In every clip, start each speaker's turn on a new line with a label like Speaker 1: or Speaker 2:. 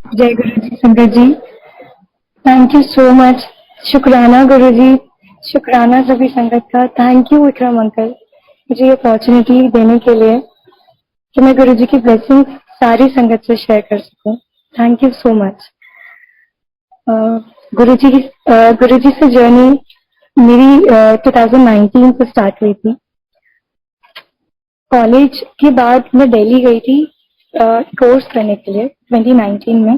Speaker 1: जय गुरु जी संगत जी। Thank you so much. शुक्राना गुरु जी। शुक्राना सभी संगत का। थैंक यू विक्रम अंकल मुझे ये अपॉर्चुनिटी देने के लिए कि मैं गुरु जी की ब्लेसिंग सारी संगत से शेयर कर सकूं। Thank you so much. गुरु जी गुरु जी से जर्नी मेरी 2019 से स्टार्ट हुई थी। कॉलेज के बाद मैं दिल्ली गई थी कोर्स करने के लिए 2019 में।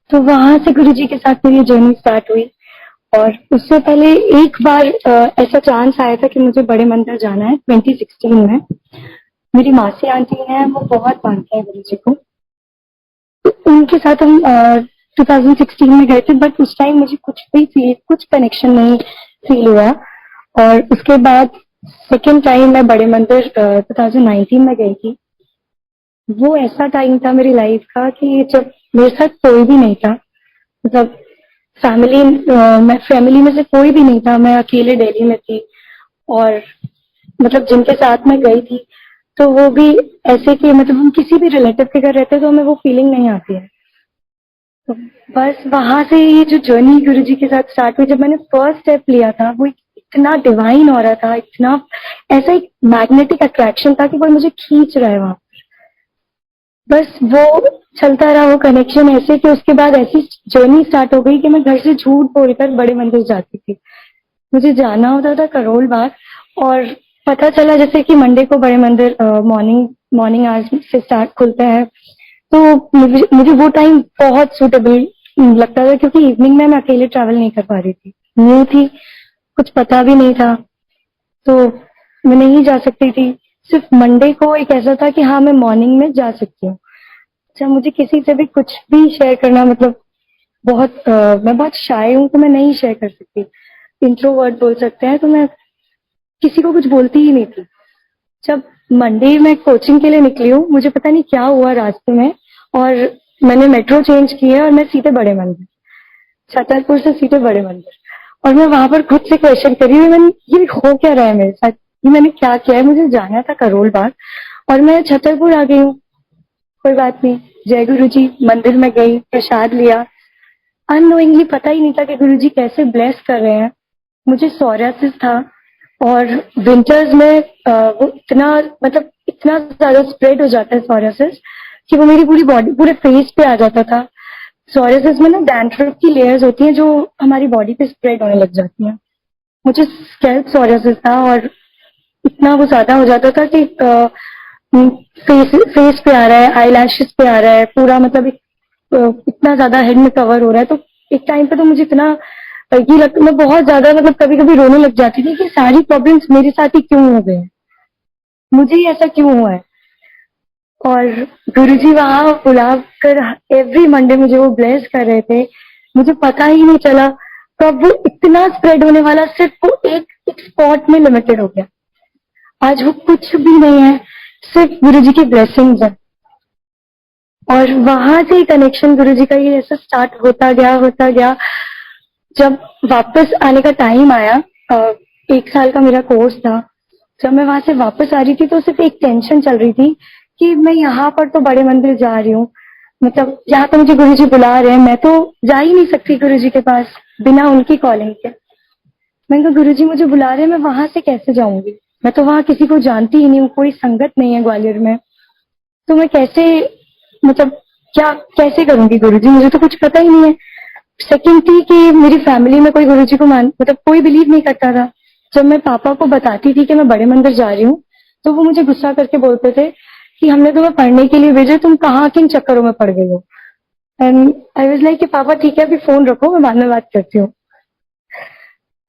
Speaker 1: तो वहां से गुरु जी के साथ मेरी जर्नी स्टार्ट हुई। और उससे पहले एक बार ऐसा चांस आया था कि मुझे बड़े मंदिर जाना है 2016 में। मेरी मासी आंटी हैं, वो बहुत मानते हैं गुरु जी को। तो उनके साथ हम 2016 में गए थे, बट उस टाइम मुझे कुछ कनेक्शन नहीं फील हुआ। और उसके बाद सेकेंड टाइम मैं बड़े मंदिर 2019 में गई थी। वो ऐसा टाइम था मेरी लाइफ का कि जब मेरे साथ कोई भी नहीं था। मतलब फैमिली मैं फैमिली में से कोई भी नहीं था, मैं अकेले दिल्ली में थी। और मतलब जिनके साथ मैं गई थी तो वो भी ऐसे कि मतलब हम किसी भी रिलेटिव के घर रहते तो हमें वो फीलिंग नहीं आती है। तो बस वहां से ये जो जर्नी गुरु जी के साथ स्टार्ट हुई, जब मैंने फर्स्ट स्टेप लिया था वो इतना डिवाइन हो रहा था, इतना ऐसा एक मैग्नेटिक अट्रैक्शन था कि वो मुझे खींच रहा है वहां। बस वो चलता रहा वो कनेक्शन ऐसे कि उसके बाद ऐसी जर्नी स्टार्ट हो गई कि मैं घर से झूठ बोलकर बड़े मंदिर जाती थी। मुझे जाना होता था करोल बाग। और पता चला जैसे कि मंडे को बड़े मंदिर मॉर्निंग मॉर्निंग आवर्स से स्टार्ट खुलता है। तो मुझे वो टाइम बहुत सूटेबल लगता था, क्योंकि इवनिंग में मैं अकेले ट्रैवल नहीं कर पा रही थी, न्यू थी, कुछ पता भी नहीं था। तो मैं नहीं जा सकती थी। सिर्फ मंडे को एक ऐसा था कि हाँ मैं मॉर्निंग में जा सकती हूँ। अच्छा, मुझे किसी से भी कुछ भी शेयर करना मतलब मैं बहुत शाय हूँ, तो मैं नहीं शेयर कर सकती। इंट्रोवर्ट बोल सकते हैं, तो मैं किसी को कुछ बोलती ही नहीं थी। जब मंडे में कोचिंग के लिए निकली हूँ, मुझे पता नहीं क्या हुआ रास्ते में, और मैंने मेट्रो चेंज की है और मैं सीधे बड़े मंदिर, छतरपुर से सीधे बड़े मंदिर। और मैं वहां पर खुद से क्वेश्चन करी हुई, मैंने ये हो क्या रहा है मेरे साथ, ये मैंने क्या किया है। मुझे जाना था करोल बाग और मैं छतरपुर आ गई हूँ। कोई बात नहीं, जय गुरु जी, मंदिर में गई, प्रसाद लिया। अननोइंगली पता ही नहीं था कि गुरु जी कैसे ब्लेस कर रहे हैं। मुझे सोरियासिस था, और विंटर्स में वो इतना मतलब इतना ज्यादा स्प्रेड हो जाता है सोरियासिस कि वो मेरी पूरी बॉडी पूरे फेस पे आ जाता था। सोरियासिस में ना डैंड्रफ की लेयर्स होती हैं जो हमारी बॉडी पे स्प्रेड होने लग जाती हैं। मुझे स्कैल्प सोरियासिस था, और इतना वो ज्यादा हो जाता था कि फेस पे आ रहा है, आई लैशेस पे आ रहा है, पूरा मतलब इतना ज्यादा हेड में कवर हो रहा है। तो एक टाइम पे तो मुझे इतना ये लगता, मैं बहुत ज्यादा मतलब कभी कभी रोने लग जाती थी कि सारी प्रॉब्लम्स मेरे साथ ही क्यों हो गए हैं, मुझे ही ऐसा क्यों हुआ है। और गुरुजी वहां बुला कर एवरी मंडे मुझे वो ब्लेस कर रहे थे। मुझे पता ही नहीं चला कब वो इतना स्प्रेड होने वाला सिर्फ वो एक स्पॉट में लिमिटेड हो गया। आज वो कुछ भी नहीं है, सिर्फ गुरुजी की ब्लेसिंग्स है। और वहां से कनेक्शन गुरुजी का ये ऐसा स्टार्ट होता गया। जब वापस आने का टाइम आया, एक साल का मेरा कोर्स था। जब मैं वहां से वापस आ रही थी तो सिर्फ एक टेंशन चल रही थी कि मैं यहाँ पर तो बड़े मंदिर जा रही हूँ, मतलब यहाँ तो मुझे गुरुजी बुला रहे हैं, मैं तो जा ही नहीं सकती गुरुजी के पास बिना उनकी कॉलिंग के। मैंने कहा गुरुजी मुझे बुला रहे हैं, मैं वहां से कैसे जाऊंगी, मैं तो वहां किसी को जानती ही नहीं हूँ, कोई संगत नहीं है ग्वालियर में। तो मैं कैसे मतलब क्या कैसे करूंगी गुरुजी, मुझे तो कुछ पता ही नहीं है। सेकंड थी कि मेरी फैमिली में कोई गुरुजी को मान मतलब कोई बिलीव नहीं करता था। जब मैं पापा को बताती थी कि मैं बड़े मंदिर जा रही हूँ, तो वो मुझे गुस्सा करके बोलते थे कि हमने तुम्हें पढ़ने के लिए भेजा, तुम कहाँ किन चक्करों में पड़ गई हो। एंड आई वाज लाइक कि पापा ठीक है, अभी फोन रखो, मैं बाद में बात करती हूँ।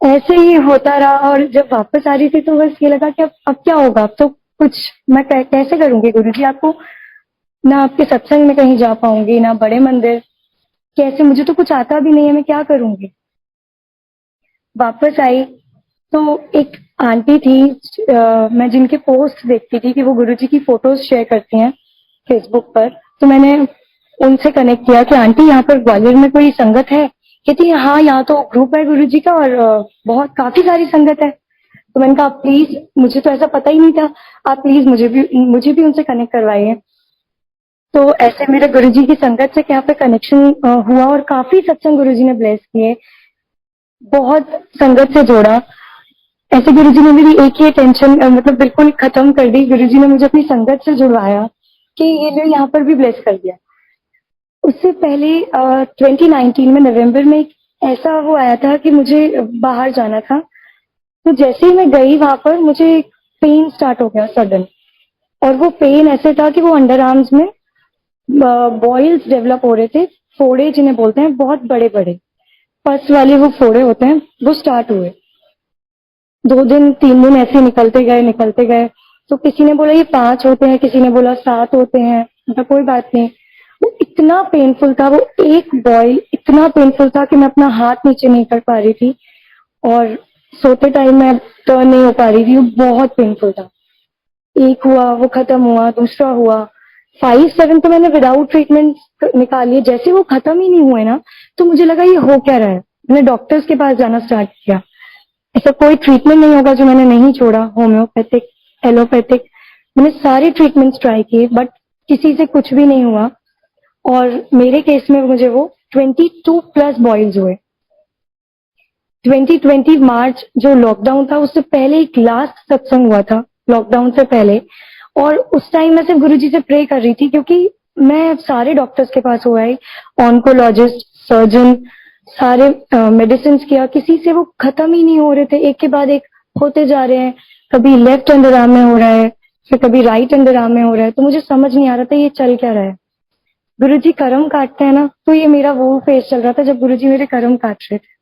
Speaker 1: ऐसे ही होता रहा, और जब वापस आ रही थी तो बस ये लगा कि अब क्या होगा, अब तो कुछ मैं कैसे करूंगी गुरुजी आपको, ना आपके सत्संग में कहीं जा पाऊंगी, ना बड़े मंदिर, कैसे, मुझे तो कुछ आता भी नहीं है, मैं क्या करूंगी। वापस आई तो एक आंटी थी, मैं जिनके पोस्ट देखती थी कि वो गुरुजी की फोटोज शेयर करती हैं फेसबुक पर। तो मैंने उनसे कनेक्ट किया कि आंटी यहाँ पर ग्वालियर में कोई संगत है। कहती है हाँ, यहाँ तो ग्रुप है गुरुजी का, और बहुत काफी सारी संगत है। तो मैंने कहा प्लीज, मुझे तो ऐसा पता ही नहीं था, आप प्लीज मुझे भी उनसे कनेक्ट करवाइए। तो ऐसे मेरे गुरुजी की संगत से यहाँ पे कनेक्शन हुआ और काफी सत्संग गुरुजी ने ब्लेस किए, बहुत संगत से जोड़ा। ऐसे गुरुजी ने मेरी एक ही टेंशन मतलब बिल्कुल खत्म कर दी। गुरुजी ने मुझे अपनी संगत से जुड़वाया कि ये लो यहाँ पर भी ब्लेस कर दिया। उससे पहले 2019 में नवंबर में एक ऐसा वो आया था कि मुझे बाहर जाना था। तो जैसे ही मैं गई वहां पर मुझे पेन स्टार्ट हो गया सडन, और वो पेन ऐसे था कि वो अंडर आर्म्स में बॉइल्स डेवलप हो रहे थे, फोड़े जिन्हें बोलते हैं, बहुत बड़े बड़े पस वाले वो फोड़े होते हैं, वो स्टार्ट हुए। 2 दिन 3 दिन ऐसे निकलते गए। तो किसी ने बोला ये 5 होते हैं, किसी ने बोला 7 होते हैं। मतलब कोई बात नहीं, वो इतना पेनफुल था, वो एक बॉयल इतना पेनफुल था कि मैं अपना हाथ नीचे नहीं कर पा रही थी, और सोते टाइम मैं टर्न नहीं हो पा रही थी, वो बहुत पेनफुल था। एक हुआ, वो खत्म हुआ, दूसरा हुआ, 5-7 तो मैंने विदाउट ट्रीटमेंट निकाल लिए। जैसे वो खत्म ही नहीं हुए ना, तो मुझे लगा ये हो क्या रहा है। मैंने डॉक्टर्स के पास जाना स्टार्ट किया। ऐसा कोई ट्रीटमेंट नहीं होगा जो मैंने नहीं छोड़ा, होम्योपैथिक, एलोपैथिक, मैंने सारे ट्रीटमेंट्स ट्राई किए, बट किसी से कुछ भी नहीं हुआ। और मेरे केस में मुझे वो 22 प्लस बॉयल्स हुए। 2020 मार्च जो लॉकडाउन था उससे पहले एक लास्ट सत्संग हुआ था, लॉकडाउन से पहले। और उस टाइम मैं सिर्फ गुरुजी से प्रे कर रही थी, क्योंकि मैं सारे डॉक्टर्स के पास हुआ है, ऑन्कोलॉजिस्ट, सर्जन, सारे मेडिसिन किया, किसी से वो खत्म ही नहीं हो रहे थे, एक के बाद एक होते जा रहे हैं। कभी लेफ्ट अंडर आर्म में हो रहा है, फिर कभी राइट अंडर आर्म में हो रहा है। तो मुझे समझ नहीं आ रहा था ये चल क्या रहा है। गुरुजी कर्म काटते हैं ना, तो ये मेरा वो फेस चल रहा था जब गुरुजी मेरे कर्म काट रहे थे।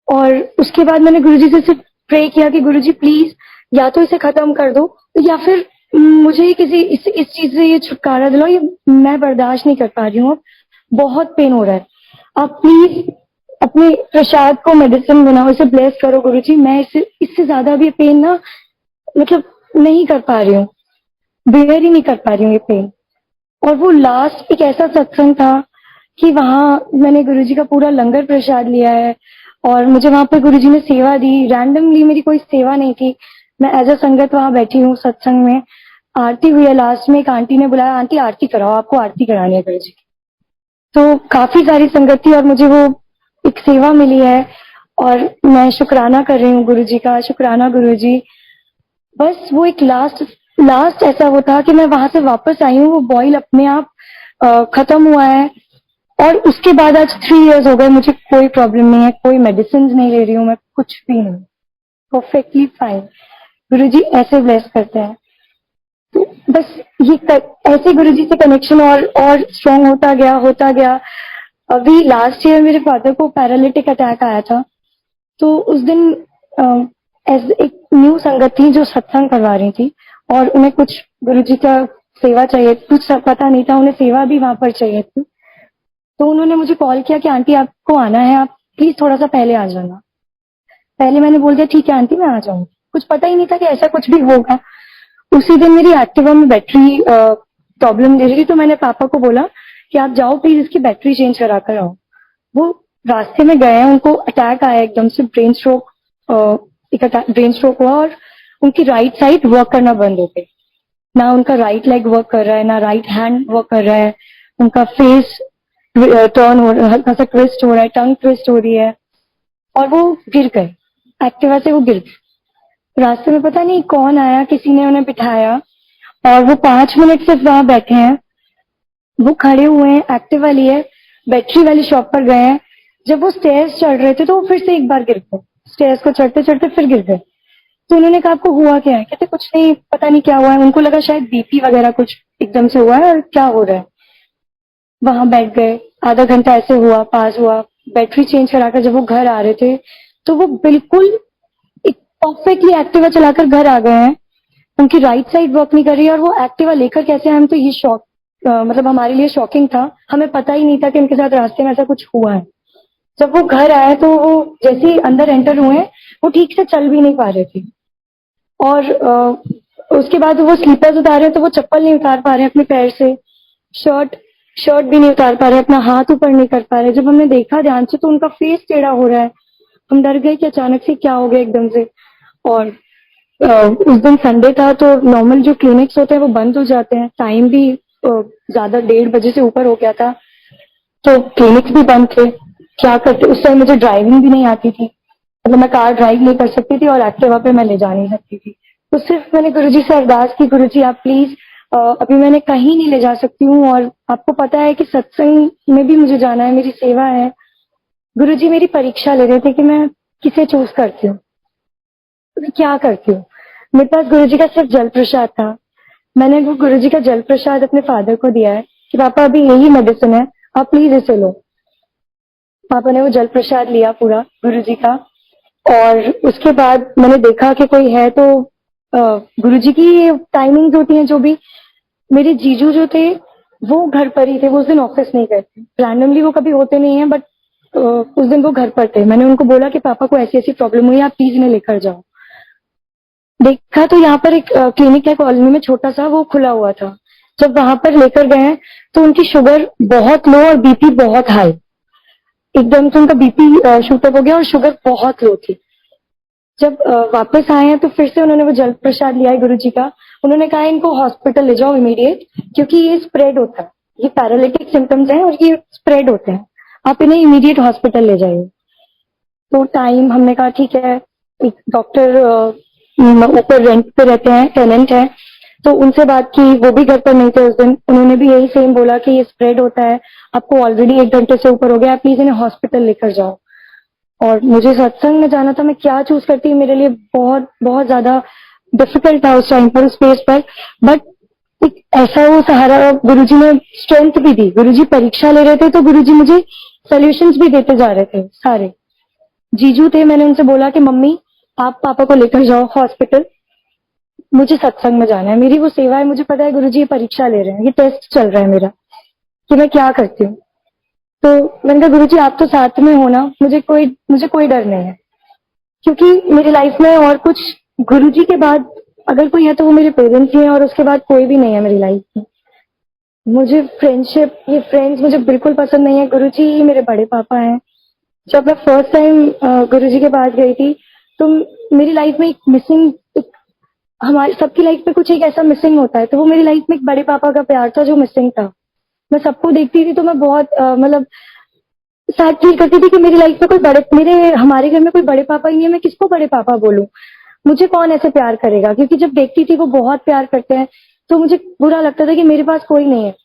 Speaker 1: और उसके बाद मैंने गुरुजी से सिर्फ प्रे किया कि गुरुजी प्लीज या तो इसे खत्म कर दो, या फिर मुझे किसी इस चीज से ये छुटकारा दिलाओ, ये मैं बर्दाश्त नहीं कर पा रही हूँ, अब बहुत पेन हो रहा है। आप प्लीज अपने प्रसाद को मेडिसिन बनाओ, इसे ब्लेस करो गुरुजी। मैं इससे ज्यादा भी पेन ना, मतलब नहीं कर पा रही हूँ, बेयर ही नहीं कर पा रही हूँ ये पेन। और वो लास्ट एक ऐसा सत्संग था कि वहां मैंने गुरुजी का पूरा लंगर प्रसाद लिया है, और मुझे वहां पर गुरुजी ने सेवा दी। रैंडमली मेरी कोई सेवा नहीं थी, मैं एज अ संगत वहां बैठी हूँ सत्संग में। आरती हुई है, लास्ट में एक आंटी ने बुलाया, आंटी आरती कराओ, आपको आरती करानी है गुरुजी की। तो काफी सारी संगत थी और मुझे वो एक सेवा मिली है, और मैं शुक्राना कर रही हूँ गुरुजी का। शुक्राना गुरुजी। बस वो एक लास्ट लास्ट ऐसा वो था कि मैं वहां से वापस आई हूँ, वो बॉयल अपने आप खत्म हुआ है। और उसके बाद आज 3 इयर्स हो गए, मुझे कोई प्रॉब्लम नहीं है, कोई मेडिसिन नहीं ले रही हूँ मैं, कुछ भी नहीं, परफेक्टली फाइन। गुरुजी ऐसे ब्लेस करते हैं। तो बस ऐसे गुरुजी से कनेक्शन और स्ट्रॉन्ग होता गया। अभी लास्ट ईयर मेरे फादर को पैरालिटिक अटैक आया था। तो उस दिन एक न्यू संगत थी जो सत्संग करवा रही थी, और उन्हें कुछ गुरुजी का सेवा चाहिए, कुछ पता नहीं था, उन्हें सेवा भी वहां पर चाहिए थी। तो उन्होंने मुझे कॉल किया कि आंटी आपको आना है, आप प्लीज थोड़ा सा पहले आ जाना। पहले मैंने बोल दिया ठीक है आंटी मैं आ जाऊंगी, कुछ पता ही नहीं था कि ऐसा कुछ भी होगा। उसी दिन मेरी एक्टिवा में बैटरी प्रॉब्लम दे रही थी, तो मैंने पापा को बोला कि आप जाओ प्लीज इसकी बैटरी चेंज करा कर आओ। वो रास्ते में गए हैं, उनको अटैक आया एकदम से, ब्रेन स्ट्रोक, एक ब्रेन स्ट्रोक हुआ, और उनकी राइट साइड वर्क करना बंद हो गई। ना उनका राइट लेग वर्क कर रहा है, ना राइट हैंड वर्क कर रहा है। उनका फेस टर्न हो रहा है, हल्का सा ट्विस्ट हो रहा है, टंग ट्विस्ट हो रही है, और वो गिर गए। एक्टिवा से वो गिर गए। रास्ते में पता नहीं कौन आया, किसी ने उन्हें बिठाया, और वो 5 मिनट सिर्फ वहां बैठे हैं। वो खड़े हुए हैं, एक्टिवा लिए बैटरी वाली शॉप पर गए हैं। जब वो स्टेयर्स चढ़ रहे थे तो वो फिर से एक बार गिर गए, स्टेयर्स को चढ़ते चढ़ते फिर गिर गए। तो उन्होंने कहा आपको हुआ क्या है? कहते कुछ नहीं, पता नहीं क्या हुआ है। उनको लगा शायद बीपी वगैरह कुछ एकदम से हुआ है, और क्या हो रहा है। वहां बैठ गए, आधा घंटा ऐसे हुआ, पास हुआ। बैटरी चेंज कराकर जब वो घर आ रहे थे, तो वो बिल्कुल एक परफेक्टली एक्टिवा चलाकर घर आ गए हैं। उनकी राइट साइड वर्क नहीं कर रही है, और वो एक्टिवा लेकर कैसे आए, हम तो ये शॉक, मतलब हमारे लिए शॉकिंग था। हमें पता ही नहीं था कि उनके साथ रास्ते में ऐसा कुछ हुआ है। जब वो घर आए तो वो जैसे ही अंदर एंटर हुए, वो ठीक से चल भी नहीं पा रहे थे। और उसके बाद वो स्लीपर्स उतारे तो वो चप्पल नहीं उतार पा रहे अपने पैर से, शर्ट शर्ट भी नहीं उतार पा रहे, अपना हाथ ऊपर नहीं कर पा रहे। जब हमने देखा ध्यान से तो उनका फेस टेढ़ा हो रहा है। हम डर गए कि अचानक से क्या हो गया एकदम से। और उस दिन संडे था, तो नॉर्मल जो क्लिनिक्स होते हैं वो बंद हो जाते हैं, टाइम भी ज्यादा 1:30 बजे से ऊपर हो गया था, तो क्लिनिक्स भी बंद थे। क्या करते, उस टाइम मुझे ड्राइविंग भी नहीं आती थी, मतलब मैं कार ड्राइव नहीं कर सकती थी और एक्टिवा पे मैं ले जा नहीं सकती थी। तो सिर्फ मैंने गुरुजी से अरदास की, गुरुजी आप प्लीज, अभी मैंने कहीं नहीं ले जा सकती हूँ और आपको पता है कि सत्संग में भी मुझे जाना है, मेरी सेवा है। गुरुजी मेरी परीक्षा ले रहे थे कि मैं किसे चूज करती हूँ, मैं क्या करती हूँ। मेरे पास गुरुजी का सिर्फ जल प्रसाद था। मैंने वो गुरुजी का जल प्रसाद अपने फादर को दिया है कि पापा अभी यही मेडिसिन है, आप प्लीज इसे लो। पापा ने वो जल प्रसाद लिया पूरा गुरुजी का, और उसके बाद मैंने देखा कि कोई है, तो गुरुजी की टाइमिंग्स होती हैं जो भी। मेरे जीजू जो थे वो घर पर ही थे, वो उस दिन ऑफिस नहीं गए थे। रैंडमली वो कभी होते नहीं है, बट उस दिन वो घर पर थे। मैंने उनको बोला कि पापा को ऐसी ऐसी प्रॉब्लम हुई है, आप प्लीज इन्हें लेकर जाओ। देखा तो यहाँ पर एक क्लिनिक है कॉलोनी में छोटा सा, वो खुला हुआ था। जब वहां पर लेकर गए तो उनकी शुगर बहुत लो और बीपी बहुत हाई, एकदम से उनका बीपी शूटअप हो गया और शुगर बहुत लो थी। जब वापस आए हैं तो फिर से उन्होंने वो जल प्रसाद लिया है गुरुजी का। उन्होंने कहा इनको हॉस्पिटल ले जाओ इमीडिएट, क्योंकि ये स्प्रेड होता है, ये पैरालिटिक सिम्टम्स हैं और ये स्प्रेड होते हैं, आप इन्हें इमीडिएट हॉस्पिटल ले जाइए। तो टाइम, हमने कहा ठीक है। एक डॉक्टर ऊपर रेंट पे रहते हैं, टेनेंट है, तो उनसे बात की, वो भी घर पर नहीं थे उस दिन। उन्होंने भी यही सेम बोला कि ये स्प्रेड होता है, आपको ऑलरेडी 1 घंटे से ऊपर हो गया, प्लीज इन्हें हॉस्पिटल लेकर जाओ। और मुझे सत्संग में जाना था, मैं क्या चूज करती, मेरे लिए बहुत बहुत ज्यादा डिफिकल्ट था उस टाइम पर, उस स्पेस पर। बट एक ऐसा वो सहारा गुरुजी ने स्ट्रेंथ भी दी। गुरुजी परीक्षा ले रहे थे तो गुरुजी मुझे सॉल्यूशंस भी देते जा रहे थे सारे। जीजू थे, मैंने उनसे बोला कि मम्मी आप पापा को लेकर जाओ हॉस्पिटल, मुझे सत्संग में जाना है, मेरी वो सेवा है। मुझे पता है गुरुजी ये परीक्षा ले रहे हैं, ये टेस्ट चल रहा है मेरा, कि मैं क्या करती हूँ। तो मैंने कहा गुरुजी आप तो साथ में हो ना, मुझे कोई डर नहीं है, क्योंकि मेरी लाइफ में और कुछ, गुरुजी के बाद अगर कोई है तो वो मेरे पेरेंट्स ही हैं, और उसके बाद कोई भी नहीं है मेरी लाइफ में। मुझे फ्रेंडशिप, ये फ्रेंड्स मुझे बिल्कुल पसंद नहीं है। गुरुजी ही मेरे बड़े पापा हैं। जब मैं फर्स्ट टाइम गुरुजी के पास गई थी, तो मेरी लाइफ में एक मिसिंग, हमारी सबकी लाइफ में कुछ एक ऐसा मिसिंग होता है, तो वो मेरी लाइफ में एक बड़े पापा का प्यार था जो मिसिंग था। मैं सबको देखती थी तो मैं बहुत मतलब सैड फील करती थी कि मेरी लाइफ में कोई बड़े, हमारे घर में कोई बड़े पापा ही नहीं है, मैं किसको बड़े पापा बोलूं, मुझे कौन ऐसे प्यार करेगा। क्योंकि जब देखती थी वो बहुत प्यार करते हैं, तो मुझे बुरा लगता था कि मेरे पास कोई नहीं है।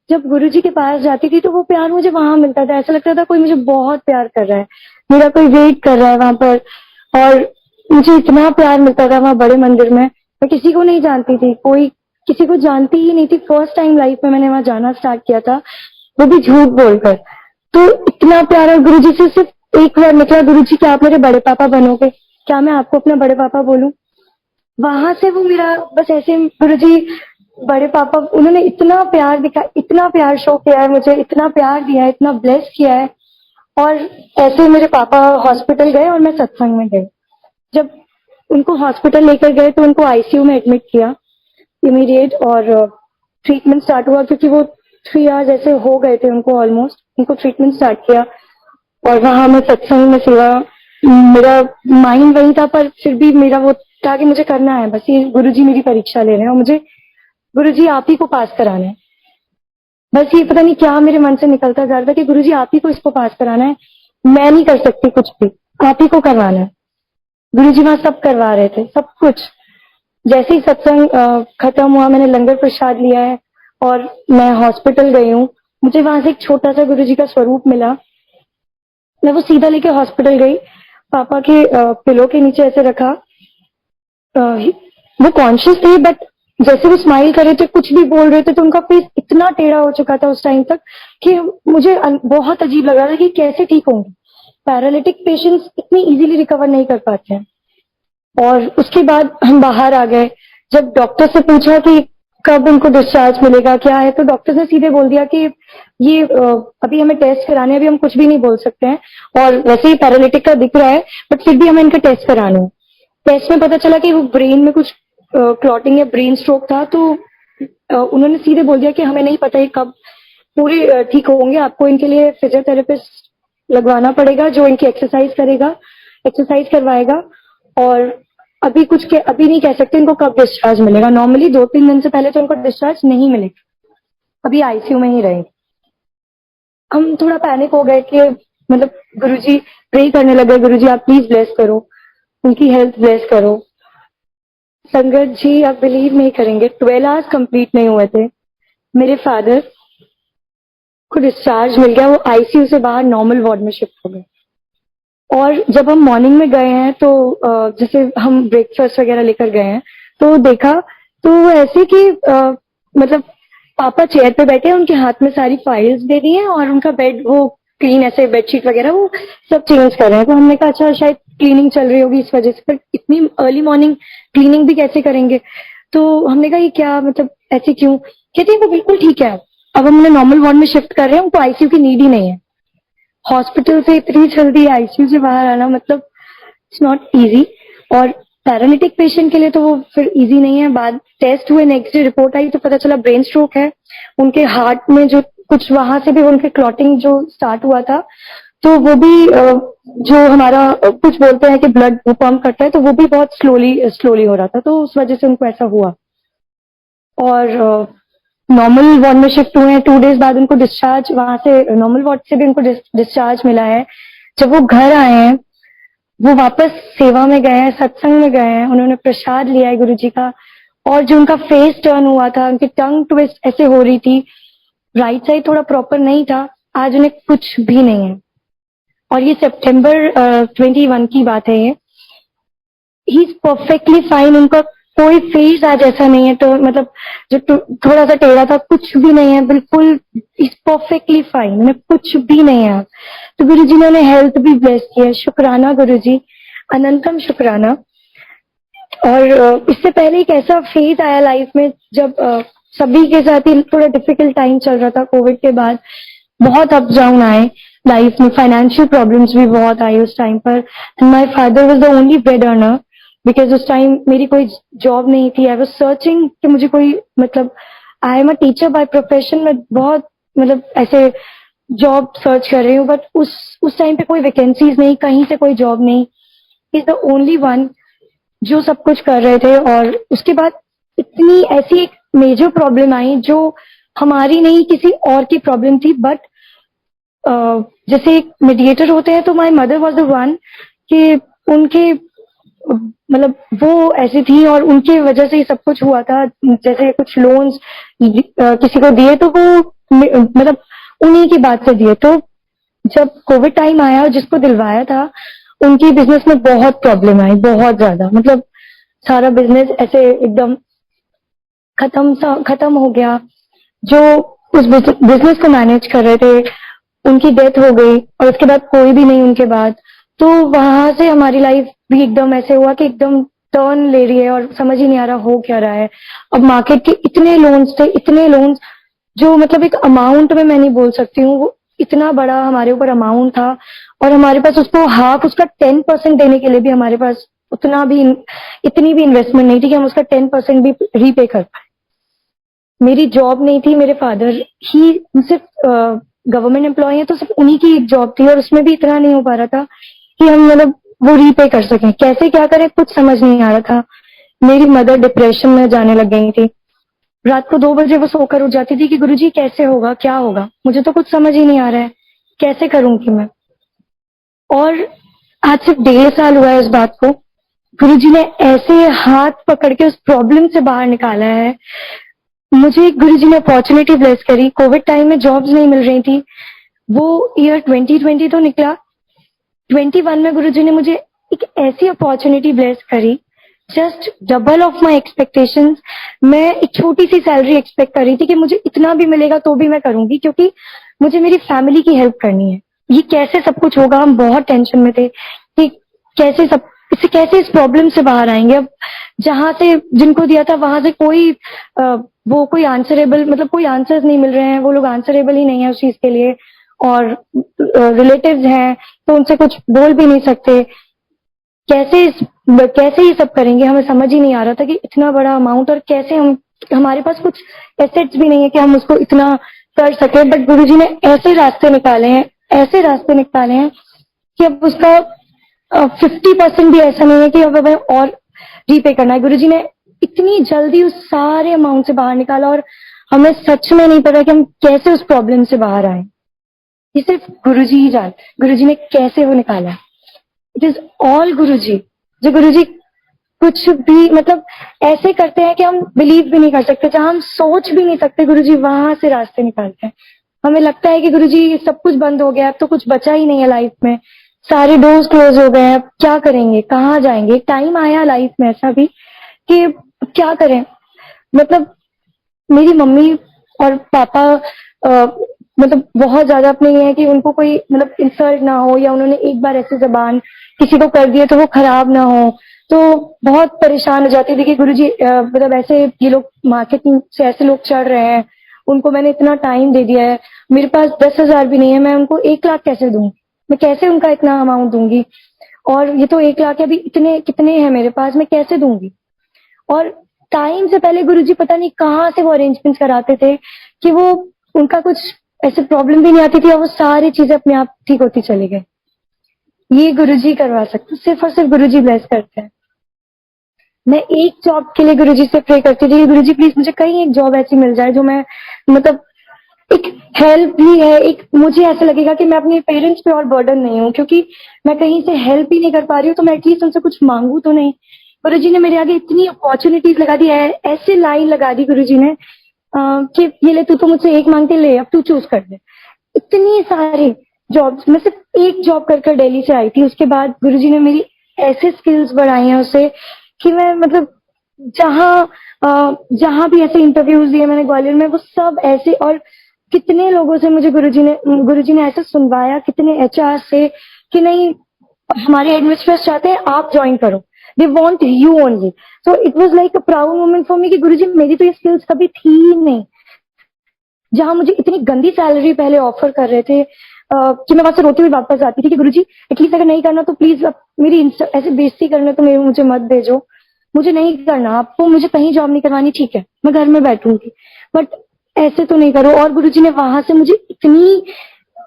Speaker 1: जब गुरुजी के पास जाती थी तो वो प्यार मुझे वहां मिलता था, ऐसा लगता था कोई मुझे बहुत प्यार कर रहा है, मेरा कोई वेट कर रहा है वहां पर। और मुझे इतना प्यार मिलता था वहां बड़े मंदिर में। मैं किसी को नहीं जानती थी, कोई किसी को जानती ही नहीं थी। फर्स्ट टाइम लाइफ में मैंने वहां जाना स्टार्ट किया था, वो भी झूठ बोलकर। तो इतना प्यार, और गुरुजी से सिर्फ एक बार निकला, गुरुजी क्या आप मेरे बड़े पापा बनोगे, क्या मैं आपको अपना बड़े पापा बोलूं। वहां से वो मेरा बस ऐसे, गुरुजी बड़े पापा, उन्होंने इतना प्यार दिखा, इतना प्यार शो किया है मुझे, इतना प्यार दिया है, इतना ब्लेस किया है। और ऐसे मेरे पापा हॉस्पिटल गए और मैं सत्संग में गई। जब उनको हॉस्पिटल लेकर गए तो उनको आईसीयू में एडमिट किया इमीडिएट, और ट्रीटमेंट स्टार्ट हुआ, क्योंकि वो 3 आवर्स ऐसे हो गए थे उनको ऑलमोस्ट। उनको ट्रीटमेंट स्टार्ट किया और वहां मैं सत्संग में सेवा, मेरा माइंड वही था, पर फिर भी मेरा वो था कि मुझे करना है, बस ये गुरुजी मेरी परीक्षा ले रहे हैं और मुझे गुरुजी आप ही को पास कराना है। बस ये पता नहीं क्या मेरे मन से निकलता जा रहा था कि गुरुजी आप ही को इसको पास कराना है, मैं नहीं कर सकती कुछ भी, आप ही को करवाना है। गुरुजी वहां सब करवा रहे थे, सब कुछ। जैसे ही सत्संग खत्म हुआ, मैंने लंगर प्रसाद लिया है और मैं हॉस्पिटल गई हूँ। मुझे वहां से एक छोटा सा गुरुजी का स्वरूप मिला, मैं वो सीधा लेके हॉस्पिटल गई, पापा के पिलो के नीचे ऐसे रखा। वो कॉन्शियस थे, बट जैसे वो स्माइल कर रहे थे, कुछ भी बोल रहे थे, तो उनका फेस इतना टेढ़ा हो चुका था उस टाइम तक कि मुझे बहुत अजीब लग रहा था कि कैसे ठीक होंगे। पैरालिटिक पेशेंट्स इतनी इजीली रिकवर नहीं कर पाते हैं। और उसके बाद हम बाहर आ गए। जब डॉक्टर से पूछा कि कब उनको डिस्चार्ज मिलेगा, क्या है, तो डॉक्टर ने सीधे बोल दिया कि ये अभी हमें टेस्ट कराने हैं, अभी हम कुछ भी नहीं बोल सकते हैं। और वैसे ही पैरालिटिक का दिख रहा है, बट फिर भी हमें इनके टेस्ट कराने हैं। टेस्ट में पता चला कि वो ब्रेन में कुछ क्लॉटिंग या ब्रेन स्ट्रोक था। तो उन्होंने सीधे बोल दिया कि हमें नहीं पता है कब पूरे ठीक होंगे, आपको इनके लिए फिजियोथेरेपिस्ट लगवाना पड़ेगा जो इनकी एक्सरसाइज करेगा, एक्सरसाइज करवाएगा। और अभी नहीं कह सकते इनको कब डिस्चार्ज मिलेगा। नॉर्मली 2-3 दिन से पहले तो इनको डिस्चार्ज नहीं मिलेगा। अभी आईसीयू में ही रहे। हम थोड़ा पैनिक हो गए कि मतलब गुरुजी प्रे करने लगे, गुरुजी आप प्लीज ब्लेस करो, उनकी हेल्थ ब्लेस करो। संगत जी आप बिलीव नहीं करेंगे, 12 आवर्स कंप्लीट नहीं हुए थे, मेरे फादर को डिस्चार्ज मिल गया, वो आईसीयू से बाहर नॉर्मल वार्ड में शिफ्ट हो गए। और जब हम मॉर्निंग में गए हैं तो जैसे हम ब्रेकफास्ट वगैरह लेकर गए हैं तो देखा तो वो ऐसे कि मतलब पापा चेयर पे बैठे हैं, उनके हाथ में सारी फाइल्स दे दी हैं और उनका बेड वो क्लीन ऐसे बेडशीट वगैरह वो सब चेंज कर रहे हैं। तो हमने कहा अच्छा शायद क्लीनिंग चल रही होगी इस वजह से, पर इतनी अर्ली मॉर्निंग क्लीनिंग भी कैसे करेंगे। तो हमने कहा ये क्या मतलब ऐसे क्यों, कहते हैं वो बिल्कुल ठीक है, अब हम उन्हें नॉर्मल वार्ड में शिफ्ट कर रहे हैं, उनको आईसीयू की नीड ही नहीं है। हॉस्पिटल से इतनी जल्दी आईसीयू से बाहर आना मतलब इट्स नॉट इजी, और पैरालिटिक पेशेंट के लिए तो वो फिर इजी नहीं है। बाद टेस्ट हुए, नेक्स्ट डे रिपोर्ट आई तो पता चला ब्रेन स्ट्रोक है, उनके हार्ट में जो कुछ वहां से भी उनके क्लॉटिंग जो स्टार्ट हुआ था तो वो भी जो हमारा कुछ बोलते हैं कि ब्लड पंप करता है तो वो भी बहुत स्लोली स्लोली हो रहा था, तो उस वजह से उनको ऐसा हुआ। और नॉर्मल वार्ड में शिफ्ट हुए हैं, 2 डेज बाद उनको डिस्चार्ज, वहां से नॉर्मल वार्ड से भी उनको डिस्चार्ज मिला है। जब वो घर आए हैं वो वापस सेवा में गए हैं, सत्संग में गए हैं, उन्होंने प्रसाद लिया है गुरुजी का। और जो उनका फेस टर्न हुआ था, उनकी टंग ट्विस्ट ऐसे हो रही थी, राइट साइड थोड़ा प्रॉपर नहीं था, आज उन्हें कुछ भी नहीं है। और ये सितंबर 21 की बात है, ये ही इज परफेक्टली फाइन, उनका कोई फेस आज ऐसा नहीं है तो मतलब जो थोड़ा सा टेढ़ा था कुछ भी नहीं है, बिल्कुल इज परफेक्टली फाइन, उन्हें कुछ भी नहीं है। तो गुरु जी ने उन्हें हेल्थ भी ब्लेस किया, शुक्राना गुरु जी, अनंतम शुक्राना। और इससे पहले एक ऐसा फेज आया लाइफ में जब सभी के साथ ही थोड़ा डिफिकल्ट टाइम चल रहा था, कोविड के बाद बहुत अप डाउन आए लाइफ में, फाइनेंशियल प्रॉब्लम्स भी बहुत आई उस टाइम पर। And my father was the only bread earner, because उस टाइम मेरी कोई जॉब नहीं थी। आई वाज सर्चिंग कि मुझे कोई मतलब, I am a teacher by profession, मैं बहुत मतलब ऐसे जॉब सर्च कर रही हूँ, बट उस टाइम पे कोई वैकेंसीज नहीं, कहीं से कोई जॉब नहीं। इज द ओनली वन जो सब कुछ कर रहे थे। और उसके बाद इतनी ऐसी एक मेजर प्रॉब्लम आई जो हमारी नहीं किसी और की प्रॉब्लम थी, बट जैसे एक मीडिएटर होते हैं तो my mother was the one कि उनके मतलब वो ऐसी थी और उनकी वजह से ही सब कुछ हुआ था। जैसे कुछ लोन्स किसी को दिए तो वो मतलब उन्हीं की बात से दिए। तो जब कोविड टाइम आया और जिसको दिलवाया था उनकी बिजनेस में बहुत प्रॉब्लम आई, बहुत ज्यादा, मतलब सारा बिजनेस ऐसे एकदम खत्म हो गया। जो उस बिजनेस को मैनेज कर रहे थे उनकी डेथ हो गई और उसके बाद कोई भी नहीं उनके बाद। तो वहां से हमारी लाइफ भी एकदम ऐसे हुआ कि एकदम टर्न ले रही है और समझ ही नहीं आ रहा हो क्या रहा है। अब मार्केट के इतने लोन्स थे, इतने लोन्स जो मतलब एक अमाउंट में मैं नहीं बोल सकती हूँ, वो इतना बड़ा हमारे ऊपर अमाउंट था और हमारे पास उसको हाफ उसका 10% देने के लिए भी हमारे पास उतना भी इतनी भी इन्वेस्टमेंट नहीं थी कि हम उसका 10% भी रीपे कर पाए। मेरी जॉब नहीं थी, मेरे फादर ही सिर्फ गवर्नमेंट एम्प्लॉय है तो सिर्फ उन्हीं की एक जॉब थी और उसमें भी इतना नहीं हो पा रहा था कि हम मतलब वो रीपे कर सकें। कैसे क्या करें कुछ समझ नहीं आ रहा था। मेरी मदर डिप्रेशन में जाने लग गई थी, रात को 2 बजे वो सोकर उठ जाती थी कि गुरुजी कैसे होगा, क्या होगा, मुझे तो कुछ समझ ही नहीं आ रहा है, कैसे करूंगी मैं। और आज सिर्फ 1.5 साल हुआ है इस बात को, गुरुजी ने ऐसे हाथ पकड़ के उस प्रॉब्लम से बाहर निकाला है। मुझे गुरुजी ने अपॉर्चुनिटी ब्लेस करी, कोविड टाइम में जॉब्स नहीं मिल रही थी, वो ईयर 2020 तो निकला, 21 में गुरुजी ने मुझे एक ऐसी अपॉर्चुनिटी ब्लेस करी, just double of my expectations. मैं एक छोटी सी सैलरी एक्सपेक्ट कर रही थी कि मुझे इतना भी मिलेगा तो भी मैं करूंगी क्योंकि मुझे मेरी फैमिली की हेल्प करनी है। ये कैसे सब कुछ होगा, हम बहुत टेंशन में थे कि कैसे सब इससे कैसे इस प्रॉब्लम से बाहर आएंगे। अब जहां से जिनको दिया था वहां से कोई वो कोई आंसरेबल मतलब कोई आंसर्स नहीं मिल रहे हैं, वो लोग आंसरेबल ही नहीं है उस चीज के लिए। और रिलेटिव्स हैं तो उनसे कुछ बोल भी नहीं सकते। कैसे ये सब करेंगे, हमें समझ ही नहीं आ रहा था कि इतना बड़ा अमाउंट और कैसे हम, हमारे पास कुछ एसेट्स भी नहीं है कि हम उसको इतना कर सके। बट गुरुजी ने ऐसे रास्ते निकाले हैं, ऐसे रास्ते निकाले हैं कि अब उसका 50% भी ऐसा नहीं है कि अब हमें और रीपे करना है। गुरुजी ने इतनी जल्दी उस सारे अमाउंट से बाहर निकाला और हमें सच में नहीं पता कि हम कैसे उस प्रॉब्लम से बाहर आए। ये सिर्फ गुरुजी ही जानते, गुरुजी ने कैसे वो निकाला। इट इज ऑल गुरुजी। जो गुरुजी कुछ भी मतलब ऐसे करते हैं कि हम बिलीव भी नहीं कर सकते, जहां हम सोच भी नहीं सकते, गुरुजी वहां से रास्ते निकालते हैं। हमें लगता है कि गुरुजी सब कुछ बंद हो गया, अब तो कुछ बचा ही नहीं है लाइफ में, सारे डोर्स क्लोज हो गए हैं, अब क्या करेंगे, कहाँ जाएंगे। टाइम आया लाइफ में ऐसा भी कि क्या करें। मतलब मेरी मम्मी और पापा मतलब बहुत ज्यादा अपने ये है कि उनको कोई मतलब इंसल्ट ना हो, या उन्होंने एक बार ऐसी जबान किसी को कर दिया तो वो खराब ना हो। तो बहुत परेशान हो जाती थी कि गुरुजी मतलब ऐसे ये लोग मार्केटिंग से ऐसे लोग चढ़ रहे हैं, उनको मैंने इतना टाइम दे दिया है, मेरे पास 10,000 भी नहीं है, मैं उनको 1 लाख कैसे दूं, मैं कैसे उनका इतना अमाउंट दूंगी, और ये तो 1 लाख है, अभी इतने कितने हैं मेरे पास, मैं कैसे दूंगी। और टाइम से पहले गुरुजी पता नहीं कहाँ से वो अरेंजमेंट कराते थे कि वो उनका कुछ ऐसे प्रॉब्लम भी नहीं आती थी, और वो सारी चीजें अपने आप ठीक होती चली गई। ये गुरुजी करवा सकते, सिर्फ और सिर्फ गुरुजी ब्लेस करते हैं। मैं एक जॉब के लिए गुरुजी से प्रे करती थी कि गुरुजी प्लीज मुझे कहीं एक जॉब ऐसी मिल जाए जो मैं मतलब एक हेल्प भी है, एक मुझे ऐसा लगेगा कि मैं अपने पेरेंट्स पे और बर्डन नहीं हूँ, क्योंकि मैं कहीं से हेल्प ही नहीं कर पा रही हूँ, तो मैं एटलीस्ट उनसे कुछ मांगू तो नहीं। गुरुजी ने मेरे आगे इतनी अपॉर्चुनिटीज लगा दी है, ऐसे लाइन लगा दी गुरुजी ने कि ये ले, तू तो मुझसे एक मांगते, ले अब तू चूज कर ले। इतनी सारी जॉब्स, मैं सिर्फ एक जॉब कर कर दिल्ली से आई थी, उसके बाद गुरुजी ने मेरी ऐसे स्किल्स बढ़ाई हैं उससे कि मैं मतलब जहाँ जहाँ भी ऐसे इंटरव्यूज दिए मैंने ग्वालियर में, वो सब ऐसे। और कितने लोगों से मुझे गुरुजी ने ऐसे सुनवाया, कितने एचआर से कि नहीं हमारे एडमिनिस्ट्रेटर्स चाहते हैं आप ज्वाइन करो, they want you only. So it was like a proud moment for me कि गुरुजी मेरी तो ये स्किल्स कभी थी ही नहीं। जहां मुझे इतनी गंदी सैलरी पहले ऑफर कर रहे थे कि मैं वहां से रोती हुई वापस आती थी कि गुरुजी एटलीस्ट अगर नहीं करना तो प्लीज आप मेरी ऐसे बेइज्जती करने तो मुझे मत भेजो, मुझे नहीं करना, आपको मुझे कहीं जॉब नहीं करवानी, ठीक है मैं घर में बैठूंगी, बट ऐसे तो नहीं करो। और गुरुजी ने वहां से मुझे इतनी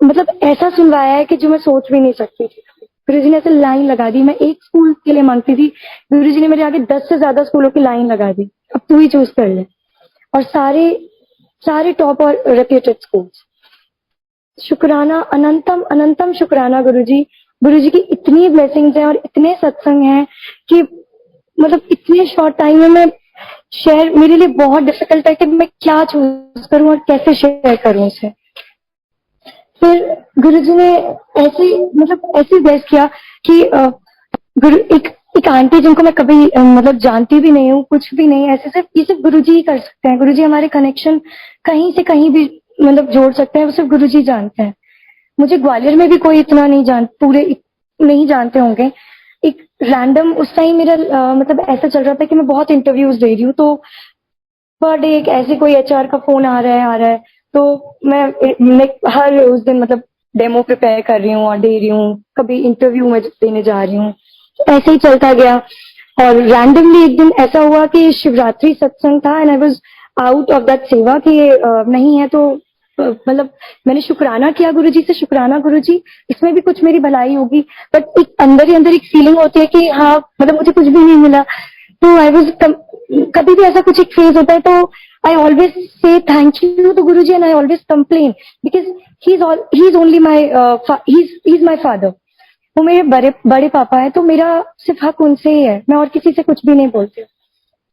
Speaker 1: मतलब ऐसा सुनवाया है कि जो मैं सोच भी नहीं सकती थी। गुरुजी ने ऐसे लाइन लगा दी, मैं एक स्कूल के लिए मांगती थी, गुरुजी ने मेरे आगे 10 से ज्यादा स्कूलों की लाइन लगा दी, अब तू ही चूज कर ले। और सारे सारे टॉप और रेप्यूटेड स्कूल्स। शुक्राना, अनंतम अनंतम शुक्राना गुरुजी। गुरुजी की इतनी ब्लेसिंग्स हैं और इतने सत्संग हैं कि मतलब इतने शॉर्ट टाइम में मैं शेयर, मेरे लिए बहुत डिफिकल्ट है कि मैं क्या चूज करूं और कैसे शेयर करूं उसे। फिर गुरुजी ने ऐसे मतलब ऐसे ब्लेस किया कि गुरु एक आंटी जिनको मैं कभी मतलब जानती भी नहीं हूँ, कुछ भी नहीं, ऐसे सिर्फ ये सिर्फ गुरुजी ही कर सकते हैं। गुरुजी हमारे कनेक्शन कहीं से कहीं भी मतलब जोड़ सकते हैं, वो सिर्फ गुरुजी जानते हैं। मुझे ग्वालियर में भी कोई इतना नहीं नहीं जानते होंगे। एक रैंडम उस टाइम मेरा मतलब ऐसा चल रहा था कि मैं बहुत इंटरव्यूज दे रही हूँ, तो पर डे एक ऐसे कोई एचआर का फोन आ रहा है, तो मैं हर उस दिन मतलब डेमो प्रिपेयर कर रही हूँ और दे रही हूँ, कभी इंटरव्यू में देने जा रही हूँ, ऐसे ही चलता गया। और रैंडमली एक दिन ऐसा हुआ कि शिवरात्रि सत्संग था and I was out of that सेवा कि नहीं है, तो मतलब मैंने शुक्राना किया गुरुजी से, शुक्राना गुरुजी इसमें भी कुछ मेरी भलाई होगी, बट एक अंदर ही अंदर एक फीलिंग होती है कि हाँ मतलब मुझे कुछ भी नहीं मिला। तो आई वाज कभी भी ऐसा कुछ एक फेज होता है तो I always say thank you to Guruji and I always complain because he is only my he is my father. वो मेरे बड़े बड़े पापा है, तो मेरा सिर्फ हक उनसे ही है, मैं और किसी से कुछ भी नहीं बोलती हूँ।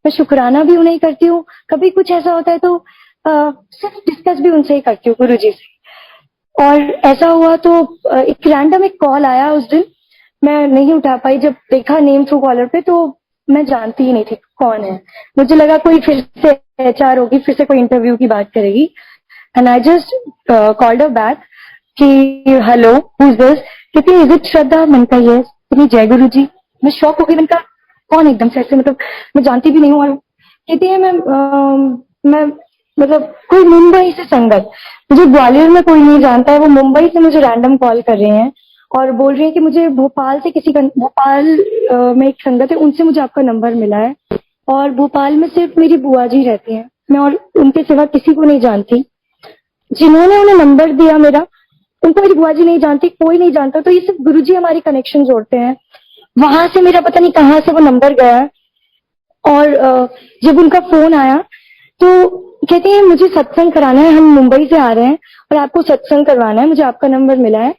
Speaker 1: मैं शुक्राना भी उन्हें करती हूँ, कभी कुछ ऐसा होता है तो सिर्फ डिस्कस भी उनसे ही करती हूँ गुरुजी से। और ऐसा हुआ तो एक रैंडम एक कॉल आया उस दिन, मैं नहीं उठा पाई, जब देखा नेम थ्रू कॉलर पे तो मैं जानती ही नहीं थी कौन है। मुझे लगा कोई फिर से एचआर होगी, फिर से कोई इंटरव्यू की बात करेगी, and I just called her back कि हेलो हु इज दिस, कहती इज इट श्रद्धा, मैंने कहा यस, कहती जय गुरु जी। मैं शॉक हो गई, मैंने कहा कौन एकदम से ऐसे, मतलब मैं जानती भी नहीं हूँ। और कहती है मैं मतलब कोई मुंबई से संगत, मुझे ग्वालियर में कोई नहीं जानता है, वो मुंबई से मुझे रैंडम कॉल कर रहे हैं और बोल रही है कि मुझे भोपाल से भोपाल में एक संगत है, उनसे मुझे आपका नंबर मिला है, और भोपाल में सिर्फ मेरी बुआ जी रहती हैं, मैं और उनके सिवा किसी को नहीं जानती। जिन्होंने उन्हें नंबर दिया मेरा, उनको मेरी बुआ जी नहीं जानती, कोई नहीं जानता, तो ये सिर्फ गुरुजी हमारी कनेक्शन जोड़ते हैं। वहां से मेरा पता नहीं कहाँ से वो नंबर गया, और जब उनका फोन आया तो कहती है मुझे सत्संग कराना है, हम मुंबई से आ रहे हैं और आपको सत्संग करवाना है, मुझे आपका नंबर मिला है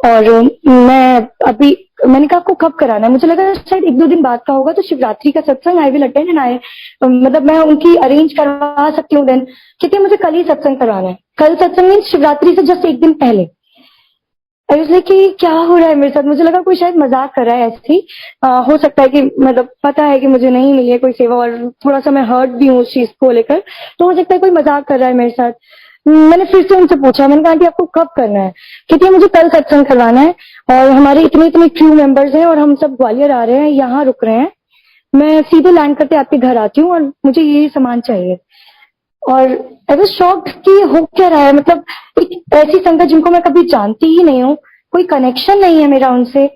Speaker 1: और मैं अभी, मैंने कहा आपको कब कराना है, मुझे लगा शायद 1-2 दिन बाद का होगा, तो शिवरात्रि का सत्संग I will attend and I, मतलब मैं उनकी अरेंज करवा सकती हूँ देन। कहती है मुझे कल ही सत्संग करवाना है। कल सत्संग मीन शिवरात्रि से जस्ट 1 दिन पहले। इसलिए कि क्या हो रहा है मेरे साथ, मुझे लगा कोई शायद मजाक कर रहा है ऐसे ही। हो सकता है कि मतलब पता है कि मुझे नहीं मिली है कोई सेवा और थोड़ा सा मैं हर्ट भी हूँ उस चीज को लेकर, तो हो सकता है कोई मजाक कर रहा है मेरे साथ। मैंने फिर से उनसे पूछा, मैंने कहा कि आपको कब करना है? कहती है मुझे कल सत्संग करवाना है और हमारे इतने इतने क्रू मेंबर्स हैं और हम सब ग्वालियर आ रहे हैं, यहाँ रुक रहे हैं, मैं सीधे लैंड करते आपके घर आती हूँ और मुझे ये सामान चाहिए। और आई वाज शॉक्ड कि हो क्या रहा है, मतलब एक ऐसी संगत जिनको मैं कभी जानती ही नहीं हूँ, कोई कनेक्शन नहीं है मेरा उनसे,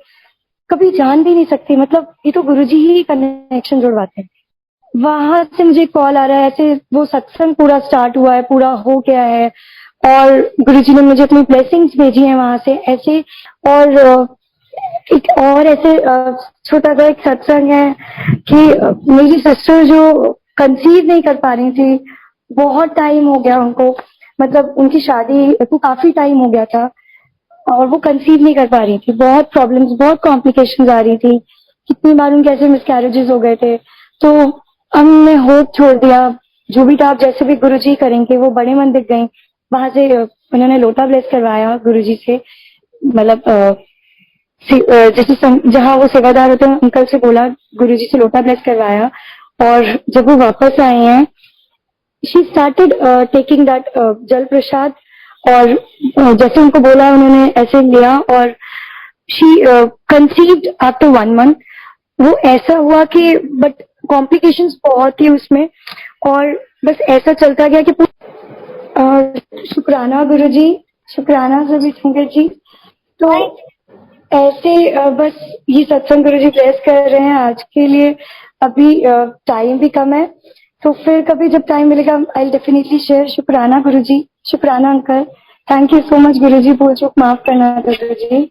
Speaker 1: कभी जान भी नहीं सकती, मतलब ये तो गुरुजी ही कनेक्शन जुड़वाते हैं। वहां से मुझे कॉल आ रहा है, ऐसे वो सत्संग पूरा स्टार्ट हुआ है, पूरा हो गया है और गुरुजी ने मुझे अपनी ब्लेसिंग्स भेजी हैं वहां से ऐसे। और एक और ऐसे छोटा सा एक सत्संग है कि मेरी सिस्टर जो कंसीव नहीं कर पा रही थी, बहुत टाइम हो गया उनको, मतलब उनकी शादी को काफी टाइम हो गया था और वो कंसीव नहीं कर पा रही थी, बहुत प्रॉब्लम्स, बहुत कॉम्प्लिकेशंस आ रही थी, कितनी बार उनके ऐसे मिसकैरेजेस हो गए थे। तो हमने होप छोड़ दिया, जो भी था आप जैसे भी गुरुजी करेंगे। वो बड़े मंदिर गई, वहां से उन्होंने लोटा ब्लेस करवाया गुरुजी से, मतलब जैसे जहाँ वो सेवादार होते हैं अंकल से बोला, गुरुजी से लोटा ब्लेस करवाया। और जब वो वापस आए हैं, शी स्टार्टेड टेकिंग दैट जल प्रसाद और जैसे उनको बोला उन्होंने ऐसे लिया और शी कंसीव्ड आफ्टर 1 month। वो ऐसा हुआ कि बट कॉम्प्लिकेशंस बहुत थी उसमें और बस ऐसा चलता गया कि शुक्राना गुरुजी, शुक्राना सभी संगत जी। तो ऐसे बस ये सत्संग गुरुजी ब्लेस कर रहे हैं आज के लिए। अभी टाइम भी कम है, तो फिर कभी जब टाइम मिलेगा आई डेफिनेटली शेयर। शुक्राना गुरुजी, शुक्राना uncle, thank you so much गुरुजी, भूल चूक माफ करना गुरुजी।